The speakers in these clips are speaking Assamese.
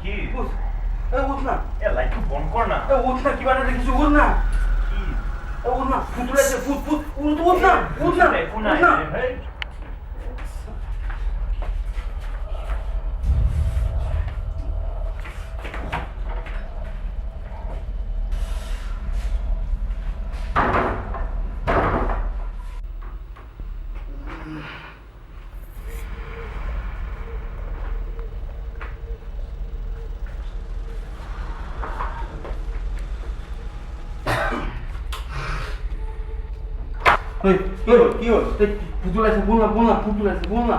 কি উঠ না, লাইটটো বন্ধ কৰ না। উঠ না, কিবা এটা দেখিছো, উঠ না, কি উঠ না, ফুট ওলাইছে, ফুট ফুট, উঠ না, উঠ না, একো নাই উঠ না। হেই। কি হল? ফুট ওলাইছে, বল না, বল না, ফুট ওলাইছে, বল না,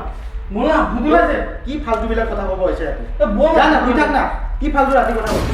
বল না, ফুট ওলাইছে। কি ফালতু বিলাক কথা কব হৈছে ইয়াতে? বল যা না, তুই থাক না। কি ফালতু ৰাতি কথা কব?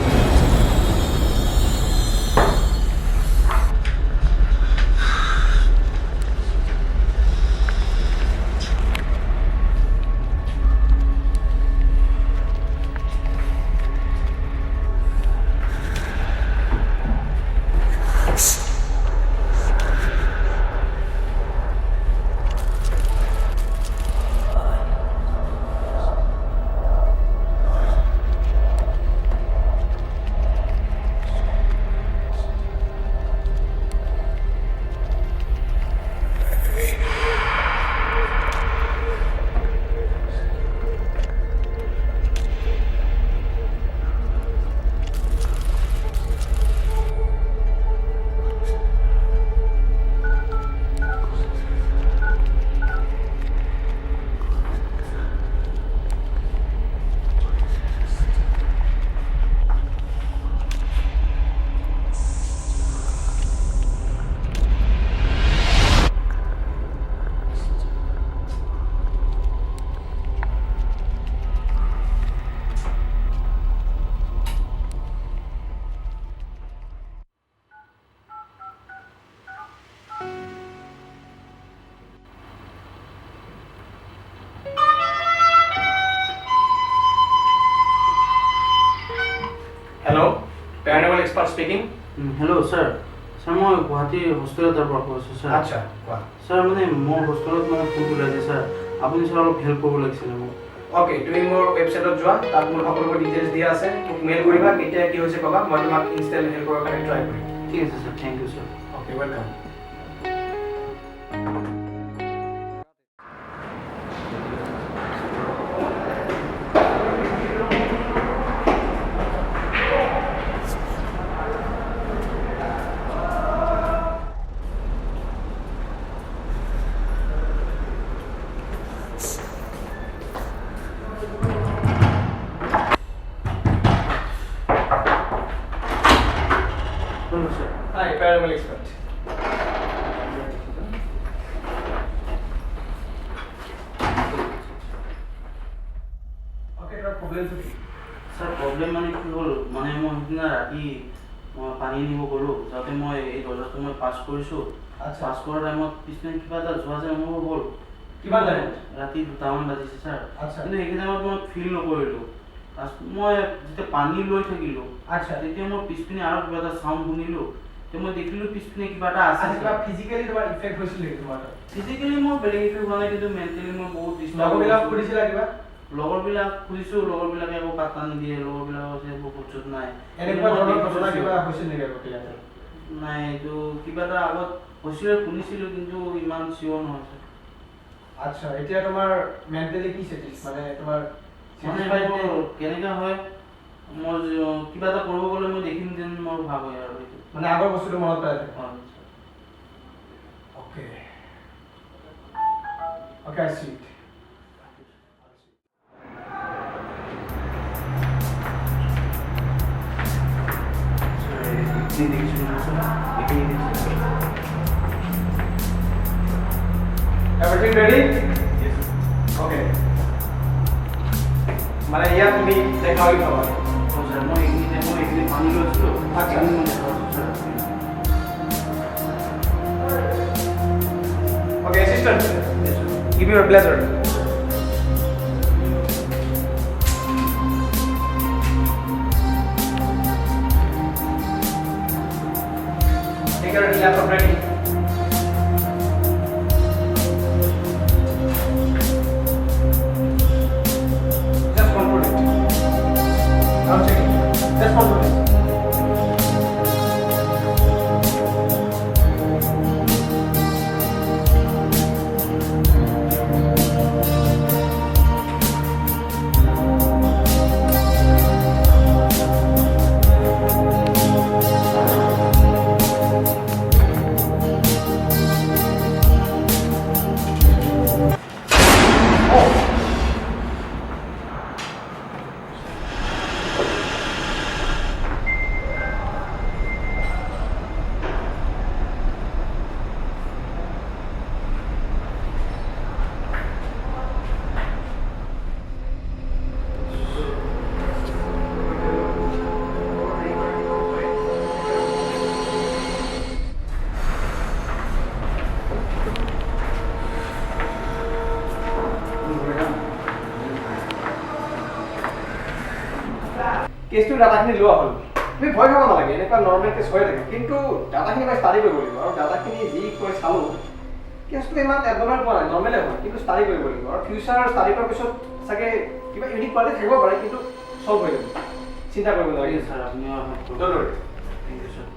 Hello, paranormal expert speaking. Hello' sir, sir মই গুৱাহাটীৰ হোষ্টেলৰ তাৰ পৰা কৈছোঁ ছাৰ। আচ্ছা, কোৱা। ছাৰ মানে মোৰ হোষ্টেলত মানে ফুট ওলাইছে ছাৰ, আপুনি ছাৰ অলপ হেল্প কৰিব লাগিছিলে মোক। অ'কে, তুমি মোৰ ৱেবছাইটত যোৱা, তাত মোৰ সকলোবোৰ ডিটেইলছ দিয়া আছে। মোক মেইল কৰিবা, কেতিয়া কি হৈছে ক'বা, মই তোমাক ইনষ্টেণ্ট হেল্প কৰাৰ কাৰণে ট্ৰাই কৰিম। ঠিক আছে sir, thank you sir. Okay, welcome. Hello' sir. Hi, paranormal expert. Okay, তোমাৰ প্ৰব্লেমটো কি? ছাৰ প্ৰব্লেম মানে কি হ'ল, মানে মই সিদিনা ৰাতি মই পানী নিব গ'লোঁ, যাওঁতে মই এই দৰ্জাটো মই পাছ কৰিছোঁ। আচ্ছা। পাছ কৰাৰ টাইমত পিছপিনে কিবা এটা যোৱা যেন অনুভৱ হ'ল। কিমান টাইমত? ৰাতি 2টামান বাজিছে ছাৰ। আচ্ছা। কিন্তু সেইখিনি টাইমত মই ফিল নকৰিলোঁ। মই যেতিয়া পানী লৈ থাকিলোঁ, আচ্ছা। তেতিয়া মই পিছপিনে আৰু কিবা এটা চাউণ্ড শুনিলোঁ। তেতিয়া মই দেখিলোঁ পিছপিনে কিবা এটা আছে। কিবা ফিজিকেলি তোমাৰ ইফেক্ট হৈছিল নেকি তোমাৰ তাত? ফিজিকেলি মই বেলেগ একো হোৱা নাই, কিন্তু মেণ্টেলি মই বহুত লগৰবিলাক সুধিছিলা কিবা? লগৰবিলাক সুধিছোঁ, লগৰবিলাকে একো পাত্তা নিদিয়ে, লগৰবিলাক কৈছে একো সুযোগ নাই। এনেকুৱা ধৰণৰ ঘটনা কিবা হৈছিল নেকি আগতে ইয়াতে? নাই, এইটো কিবা এটা আগত হৈছিলে শুনিছিলোঁ, কিন্তু ইমান চিয়ৰ নহয় ছাৰ। আচ্ছা, এতিয়া তোমাৰ মেণ্টেলি কি ষ্টেটাছ? মানে তোমাৰ মানে মোৰ কেনেকুৱা হয়, মই কিবা এটা কৰিব গ'লে মই দেখিম যেন মোৰ ভাৱ হয় আৰু এইটো। মানে আগৰ বস্তুটো মনত পেলাই থাকে। হয় sir. Okay. Okay, I see it. এইখিনি দেখিছোঁ নহয় ছাৰ, এইখিনি দেখিছোঁ। Everything ready? Yes. Okay. মানে ইয়াত তুমি দেখাও পাবা। হয় ছাৰ, মই এইখিনি পানী লৈছিলোঁ। আচ্ছা। এইখিনি মই দেখাইছোঁ sir. Okay, assistant. Yes, sir. Give me your blazer. Take your laptop ready. I'm checking. Just 1 minute. কেছটো ডাটাখিনি লোৱা হ'ল তুমি ভয় খাব নালাগে এনেকুৱা নৰ্মেল কেছ হৈ থাকে কিন্তু ডাটাখিনি মই ষ্টাডি কৰিব লাগিব আৰু ডাটাখিনি যি কৈ চালোঁ কেছটো ইমান এডভান্স পোৱা নাই নৰ্মেলে হয় কিন্তু ষ্টাডি কৰিব লাগিব আৰু ফিউচাৰ ষ্টাডি কৰাৰ পিছত চাগে কিবা ইউনিক কোৱালিটি থাকিব পাৰে কিন্তু চল্ভ হৈ যাব চিন্তা কৰিব নালাগে স্যাৰ আপনি থ্যাংক ইউ স্যাৰ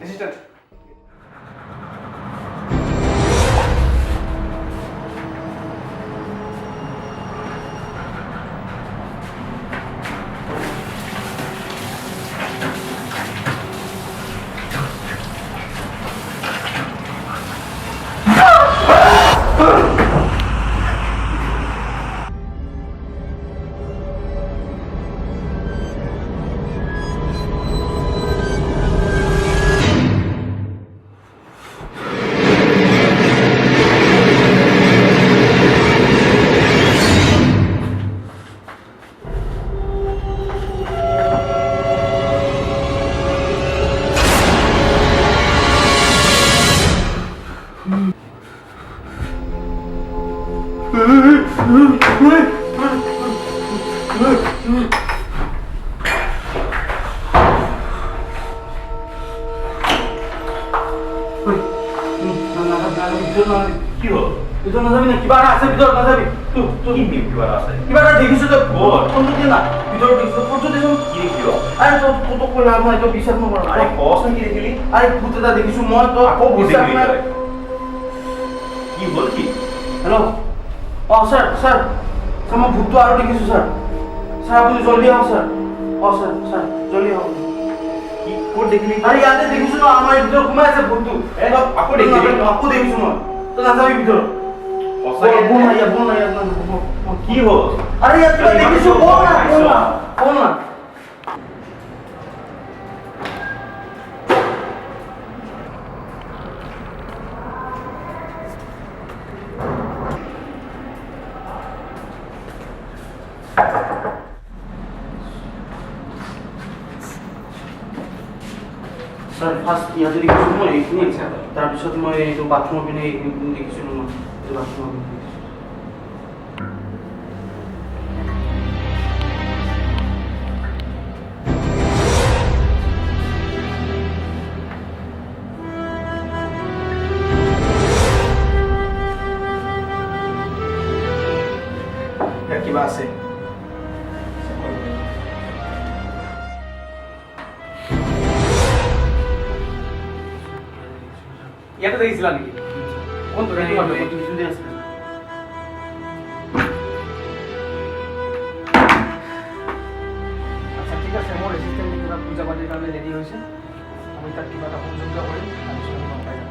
এসিস্ট্যান্ট কি হ'ল ভিতৰত নাযাবি না কিবা এটা আছে ভিতৰত নাযাবি কি কিবা আছে কিবা এটা দেখিছো তই ক'ত? ফোনটো দিয়ে না ভিতৰত দেখিছো ফোনটো দেচোন কি দেখিল আৰে তো কৈ লাভ নাই তই বিশ্বাস নকৰ আৰে কচোন কি দেখিলি আরে ভূত এটা দেখিছো মই তই আকৌ ভূত বিশ্বাস দেখিলি নাই তই? কি হ'ল কি হেল্ল' অঁ ছাৰ ছাৰ ছাৰ মই ভূতটো আৰু দেখিছোঁ ছাৰ ছাৰ আপুনি জলদি আহক ছাৰ অঁ ছাৰ ছাৰ জলদি আহক কি ক'ত দেখিলি আৰে ইয়াতে দেখিছোঁ ন আমাৰ ভিতৰত সোমাই আছে ভূতটো আকৌ দেখিলি আকৌ দেখিছোঁ মই তই নাযাবি ভিতৰত সঁচাকে বল না ইয়াত না কি হ'ল আরে ইয়াত কিবা দেখিছোঁ বল না স্যার ফার্স্ট ইয়াতে দেখিছোঁ মই এইখিনি তাৰপিছত মই এইটো বাথৰুমৰ পিনে এইখিনি দেখিছিলোঁ মই এইটো বাথৰুমৰ পিনে দেখিছোঁ ইয়াত কিবা আছে ইয়াতে দেখিছিলা নেকি কোনটো আচ্ছা ঠিক আছে মোৰ এচিষ্টেণ্ট কিবা পূজা পাতিৰ কাৰণে ৰেডি হৈছে আমি তাত কিবা এটা সংযোগ কৰিম তাৰপিছত আমি গম পাই যাম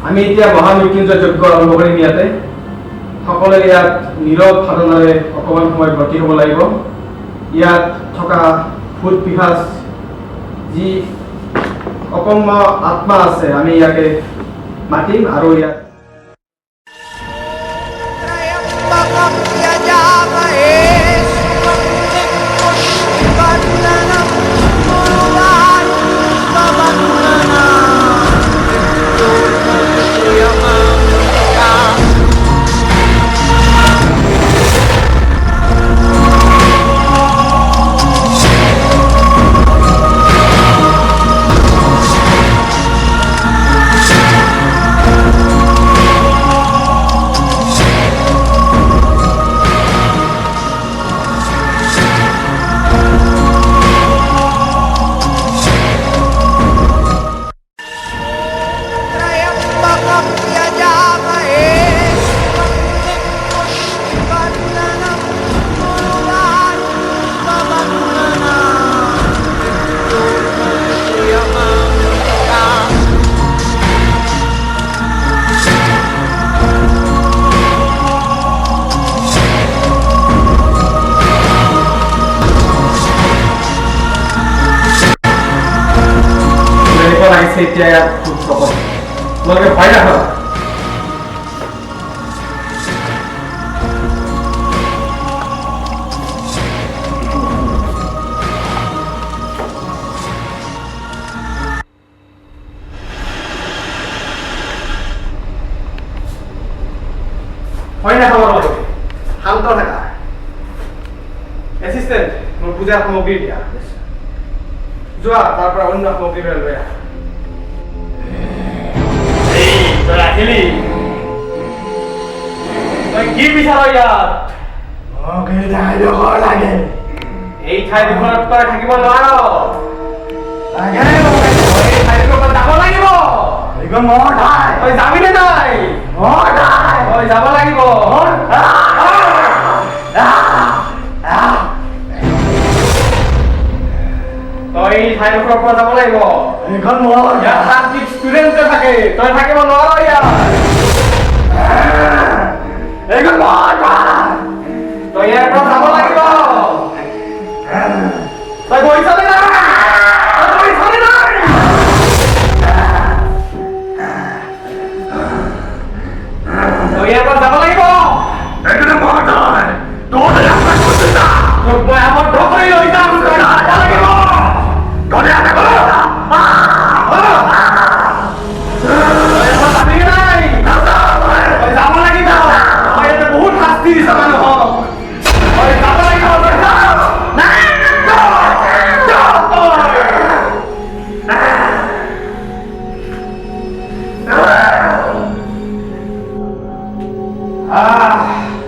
আমি এতিয়া মহামৃত্যুঞ্জয় যজ্ঞ আৰম্ভ কৰিম ইয়াতে সকলোৱে ইয়াত নীৰৱ সাধনাৰে অকণমান সময় ব্ৰতী হ'ব লাগিব ইয়াত থকা ভূত পিশাচ যি অকম্য আত্মা আছে আমি ইয়াকে মাতিম আৰু ইয়াত त्र्यम्बकं यजामहे शिवं पुष्टिवर्धनं गुरुवायूरवन्दनात् मृत्योर्मुक्षयमामृतात् আছে এতিয়া ইয়াত খুব প্ৰকট তোমালোকে ভয় নাখাবা ভয় নাখাবা তোমালোকে শান্ত থাকা এছিষ্টেণ্ট মোৰ পূজাৰ সামগ্ৰী দিয়া যোৱা তাৰ পৰা অন্য সামগ্ৰী লৈ আহা তই আহিলি তই কি বিচাৰ ইয়াত মোক এই ঠাইডোখৰ লাগে এই ঠাইডোখৰত তই থাকিব নোৱাৰ এই ঠাইডোখৰত যাব লাগিব মোৰ ঠাই তই যাবিনে নাই মোৰ ঠাই তই যাব লাগিব তই এই ঠাইডোখৰৰ পৰা যাব লাগিব এইখন মোৰ ইয়াত শান্তিত ষ্টুডেণ্টে থাকে তই থাকিব নোৱাৰ ইয়াত এইখন মোৰ তই ইয়াৰ পৰা যাব লাগিব তই গৈছনে নাই তই ইয়াৰ পৰা যাব লাগিব এইটো মোৰ ঠাই তোক মই আবদ্ধ কৰি লৈ যাম তই যাব লাগিব বহুত শাস্তি দিছে মানুহক যাব লাগিব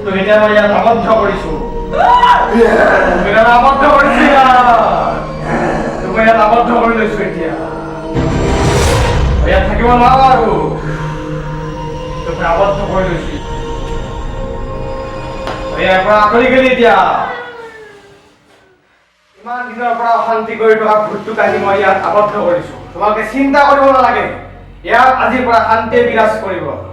তই এতিয়া মই ইয়াত আবদ্ধ কৰিছো আবদ্ধ কৰিছো মই ইয়াত আবদ্ধ কৰি লৈছো এতিয়া ইয়াত থাকিব নোৱাৰো আৰু তোক আবদ্ধ কৰি লৈছো ইয়াৰ পৰা আঁতৰি গেলি এতিয়া ইমান দিনৰ পৰা অশান্তি কৰি থকা ভূতটোক আজি মই ইয়াত আবদ্ধ কৰিছো তোমালোকে চিন্তা কৰিব নালাগে ইয়াত আজিৰ পৰা শান্তিয়ে বিৰাজ কৰিব